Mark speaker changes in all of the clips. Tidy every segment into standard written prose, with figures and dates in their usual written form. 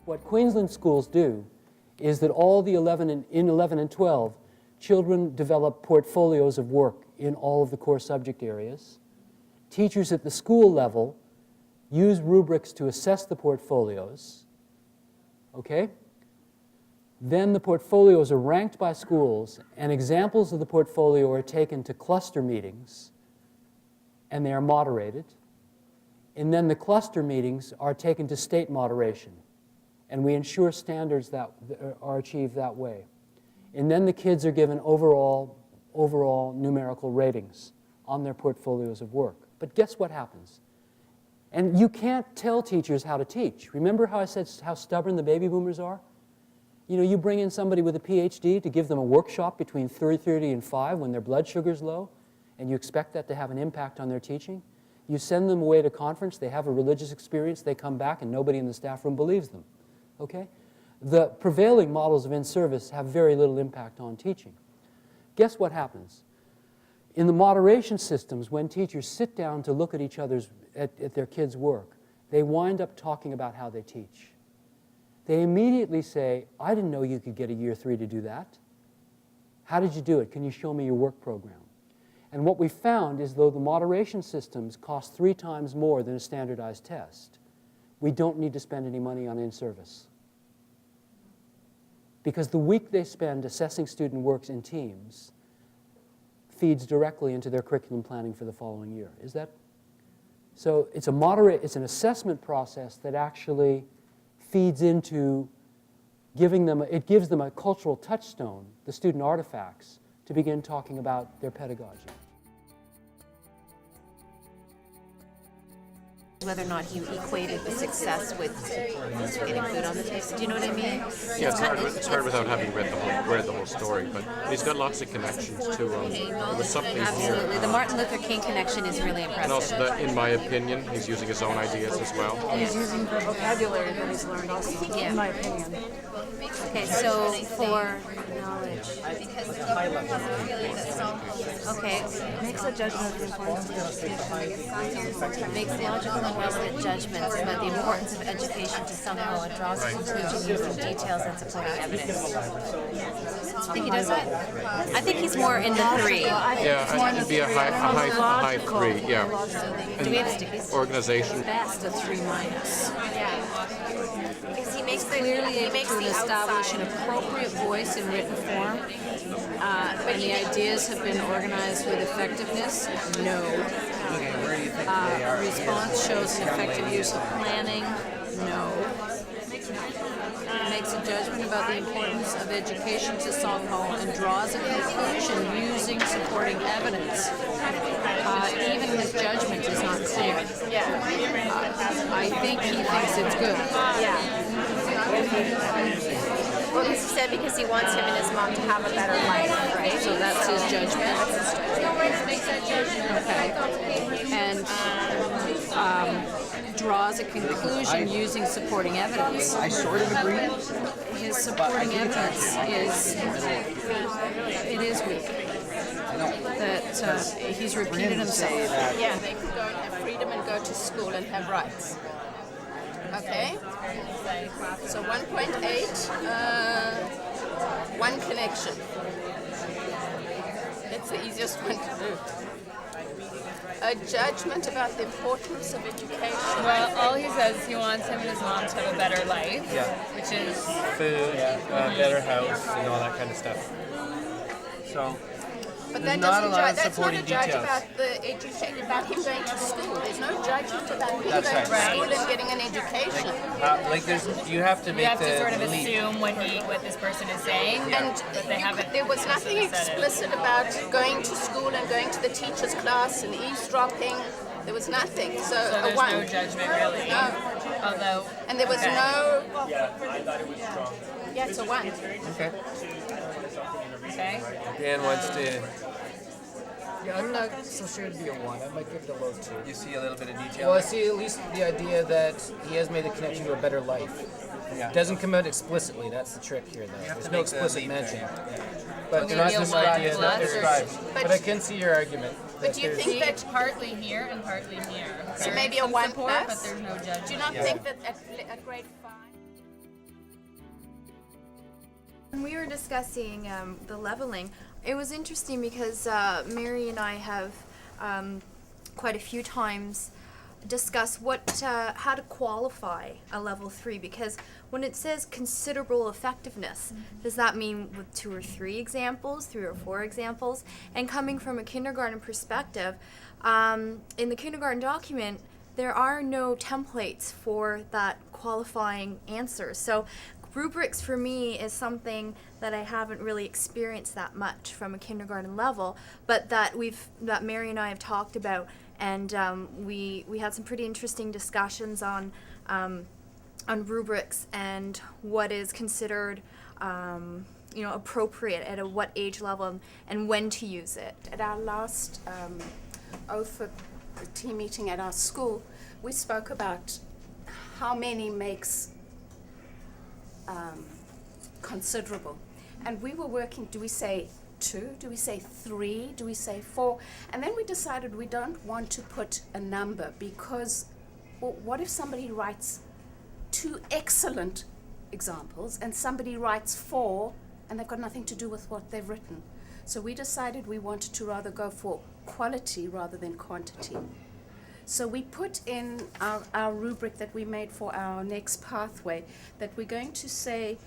Speaker 1: what Queensland schools do is that all the 11 and 12, children develop portfolios of work in all of the core subject areas. Teachers at the school level use rubrics to assess the portfolios. Okay? Then the portfolios are ranked by schools, and examples of the portfolio are taken to cluster meetings, and they are moderated. And then the cluster meetings are taken to state moderation, and we ensure standards that are achieved that way. And then the kids are given overall numerical ratings on their portfolios of work. But guess what happens? And you can't tell teachers how to teach. Remember how I said how stubborn the baby boomers are? You know, you bring in somebody with a PhD to give them a workshop between 3:30 and 5 when their blood sugar's low, and you expect that to have an impact on their teaching. You send them away to conference, they have a religious experience, they come back, and nobody in the staff room believes them. Okay? The prevailing models of in-service have very little impact on teaching. Guess what happens? In the moderation systems, when teachers sit down to look at each other's, at their kids' work, they wind up talking about how they teach. They immediately say, I didn't know you could get a year 3 to do that. How did you do it? Can you show me your work program? And what we found is though the moderation systems cost 3 times more than a standardized test, we don't need to spend any money on in-service. Because the week they spend assessing student works in teams feeds directly into their curriculum planning for the following year. Is that? So it's an assessment process that actually feeds into it gives them a cultural touchstone, the student artifacts, to begin talking about their pedagogy.
Speaker 2: Whether or not he equated the success with getting food on the table. Do you know what I mean?
Speaker 3: Yeah, it's hard without having read the whole story, but he's got lots of connections to something
Speaker 2: absolutely.
Speaker 3: Here.
Speaker 2: The Martin Luther King connection is really impressive.
Speaker 3: And also, in my opinion, he's using his own ideas as well.
Speaker 4: He's using the vocabulary that he's learned also, in my opinion.
Speaker 2: Okay, so for knowledge. Okay.
Speaker 4: Makes a judgment of the importance of education.
Speaker 2: Makes logical and relevant judgments about the importance of education to some people and draws a conclusion using details and supporting evidence. I think he does that. I think he's more in the 3.
Speaker 3: Yeah, it'd be a high 3, yeah.
Speaker 2: Do we have stickies?
Speaker 3: Organization.
Speaker 4: Best a 3-.
Speaker 2: Because he makes
Speaker 4: Clearly
Speaker 2: able to
Speaker 4: establish an appropriate voice in written form, and the ideas have been organized with effectiveness. No. Response shows an effective use of planning. No. Makes a judgment about the importance of education to Songho and draws a conclusion using supporting evidence. Even his judgment is not clear. I think he thinks it's good.
Speaker 2: Well, he said because he wants him and his mom to have a better life, right?
Speaker 4: So that's his judgment. Okay. And draws a conclusion using supporting evidence.
Speaker 5: I sort of agree.
Speaker 4: His supporting evidence is weak. That he's repeated himself.
Speaker 6: Yeah, they could go and have freedom and go to school and have rights. Okay? So 1.8, one connection. That's the easiest one to do. A judgment about the importance of education.
Speaker 7: Well, all he says is he wants him and his mom to have a better life, which is
Speaker 5: Food, better house, and all that kind of stuff. So,
Speaker 6: But
Speaker 5: there's
Speaker 6: that
Speaker 5: not a
Speaker 6: doesn't
Speaker 5: lot of
Speaker 6: that's not
Speaker 5: supporting
Speaker 6: a judge
Speaker 5: details.
Speaker 6: about the education, about him going to school. There's no judgment about him
Speaker 5: That's
Speaker 6: going to
Speaker 5: right.
Speaker 6: school and getting an education.
Speaker 5: You have to
Speaker 7: you
Speaker 5: make
Speaker 7: have to
Speaker 5: the
Speaker 7: sort of
Speaker 5: leap.
Speaker 7: assume what this person is saying,
Speaker 6: And
Speaker 7: but they haven't.
Speaker 6: there was nothing explicit about going to school and going to the teacher's class and eavesdropping. There was nothing. So,
Speaker 7: So
Speaker 6: a
Speaker 7: there's
Speaker 6: 1.
Speaker 7: no judgment really.
Speaker 6: No.
Speaker 7: Although.
Speaker 6: And there was
Speaker 7: okay.
Speaker 6: no.
Speaker 5: Yeah, I thought it was strong.
Speaker 6: Yeah, it's a 1.
Speaker 5: Okay.
Speaker 7: Okay.
Speaker 5: Dan wants to.
Speaker 8: Yeah, I'm not so sure it'd be a 1. I might give it a low 2.
Speaker 5: You see a little bit of detail.
Speaker 8: Well, I see at least the idea that he has made a connection to a better life.
Speaker 5: Yeah.
Speaker 8: It doesn't come out explicitly. That's the trick here, though.
Speaker 5: have
Speaker 8: There's
Speaker 5: to
Speaker 8: no
Speaker 5: make the
Speaker 8: explicit
Speaker 5: leap
Speaker 8: mention.
Speaker 5: there.
Speaker 8: But
Speaker 7: Okay,
Speaker 8: they're not
Speaker 7: maybe a
Speaker 8: described.
Speaker 7: 1
Speaker 8: It's not
Speaker 7: plus or-
Speaker 8: described.
Speaker 6: But-
Speaker 8: But I can see your argument.
Speaker 6: But do you
Speaker 8: there's-
Speaker 6: think that
Speaker 7: Partly here and partly here.
Speaker 6: So
Speaker 7: There's
Speaker 6: maybe a
Speaker 7: some
Speaker 6: 1
Speaker 7: support,
Speaker 6: plus?
Speaker 7: but there's no judgment.
Speaker 6: do you not think that at grade 5?
Speaker 9: When we were discussing the leveling, it was interesting because Mary and I have quite a few times discussed how to qualify a level 3, because when it says considerable effectiveness, does that mean with 2 or 3 examples, 3 or 4 examples? And coming from a kindergarten perspective, in the kindergarten document, there are no templates for that qualifying answer. So rubrics for me is something that I haven't really experienced that much from a kindergarten level, but that Mary and I have talked about, and we had some pretty interesting discussions on rubrics and what is considered appropriate at what age level and when to use it.
Speaker 6: At our last OFIP team meeting at our school, we spoke about how many makes considerable. And we were working, do we say 2? Do we say 3? Do we say 4? And then we decided we don't want to put a number, because what if somebody writes 2 excellent examples and somebody writes 4 and they've got nothing to do with what they've written? So we decided we wanted to rather go for quality rather than quantity. So we put in our rubric that we made for our next pathway that we're going to say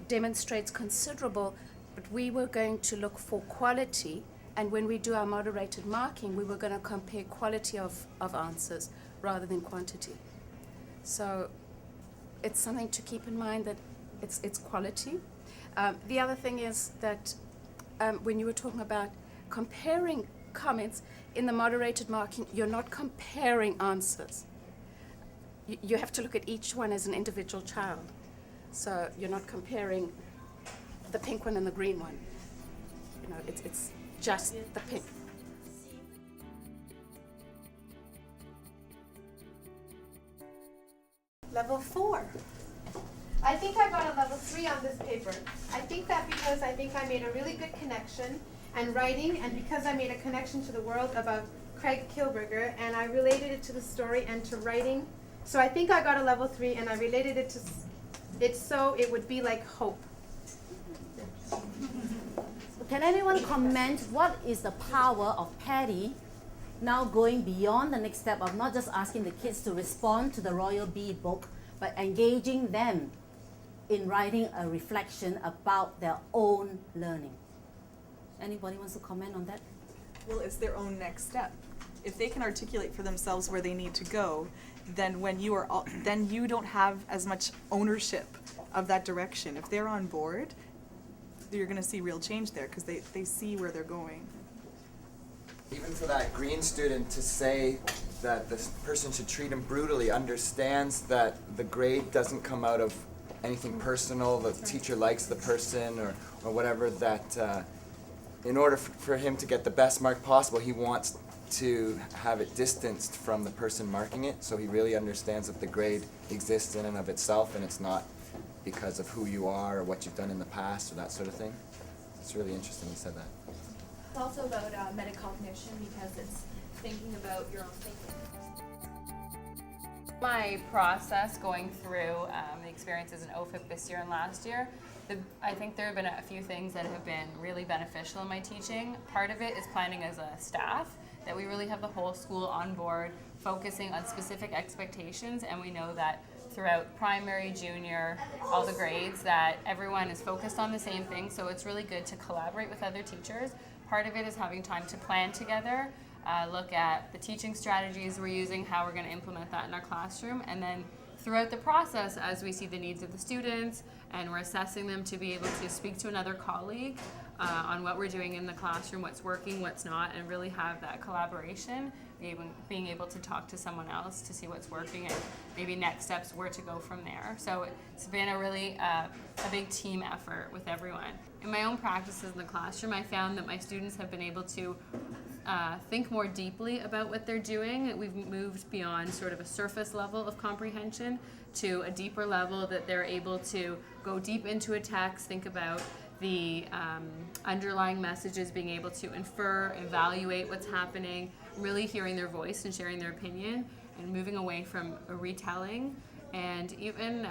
Speaker 6: demonstrates considerable, but we were going to look for quality, and when we do our moderated marking, we were going to compare quality of answers rather than quantity. So it's something to keep in mind, that it's quality. The other thing is that when you were talking about comparing comments, in the moderated marking, you're not comparing answers. You have to look at each one as an individual child. So you're not comparing the pink one and the green one. It's just the pink.
Speaker 10: Level 4. I think I got a level 3 on this paper. I think that because I made a really good connection and writing, and because I made a connection to the world about Craig Kilberger, and I related it to the story and to writing. So I think I got a level 3, and I related it to it so it would be like hope.
Speaker 11: Can anyone comment what is the power of Patty now going beyond the next step of not just asking the kids to respond to the Royal Bee book, but engaging them in writing a reflection about their own learning? Anybody wants to comment on that?
Speaker 12: Well, it's their own next step. If they can articulate for themselves where they need to go, then then you don't have as much ownership of that direction. If they're on board, you're going to see real change there, because they see where they're going.
Speaker 13: Even for that green student to say that this person should treat him brutally, understands that the grade doesn't come out of anything personal, the teacher likes the person or whatever, that in order for him to get the best mark possible, he wants to have it distanced from the person marking it, so he really understands that the grade exists in and of itself, and it's not because of who you are or what you've done in the past or that sort of thing. It's really interesting you said that.
Speaker 9: It's also about metacognition, because it's thinking about your own thinking.
Speaker 7: My process going through the experiences in OFIP this year and last year, I think there have been a few things that have been really beneficial in my teaching. Part of it is planning as a staff, that we really have the whole school on board, focusing on specific expectations, and we know that throughout primary, junior, all the grades, that everyone is focused on the same thing, so it's really good to collaborate with other teachers. Part of it is having time to plan together, look at the teaching strategies we're using, how we're going to implement that in our classroom, and then throughout the process, as we see the needs of the students and we're assessing them, to be able to speak to another colleague on what we're doing in the classroom, what's working, what's not, and really have that collaboration, being able to talk to someone else to see what's working and maybe next steps where to go from there. So it's been a really a big team effort with everyone. In my own practices in the classroom, I found that my students have been able to think more deeply about what they're doing. We've moved beyond sort of a surface level of comprehension to a deeper level, that they're able to go deep into a text, think about the underlying messages, being able to infer, evaluate what's happening, really hearing their voice and sharing their opinion, and moving away from a retelling and even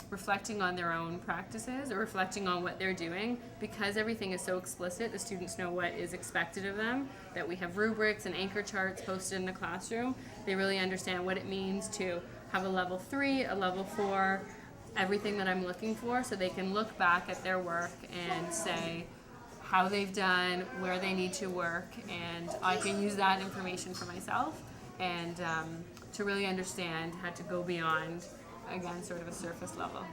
Speaker 7: reflecting on their own practices or reflecting on what they're doing. Because everything is so explicit, the students know what is expected of them, that we have rubrics and anchor charts posted in the classroom. They really understand what it means to have a level 3, a level 4, everything that I'm looking for, so they can look back at their work and say how they've done, where they need to work, and I can use that information for myself and to really understand how to go beyond, again, sort of a surface level.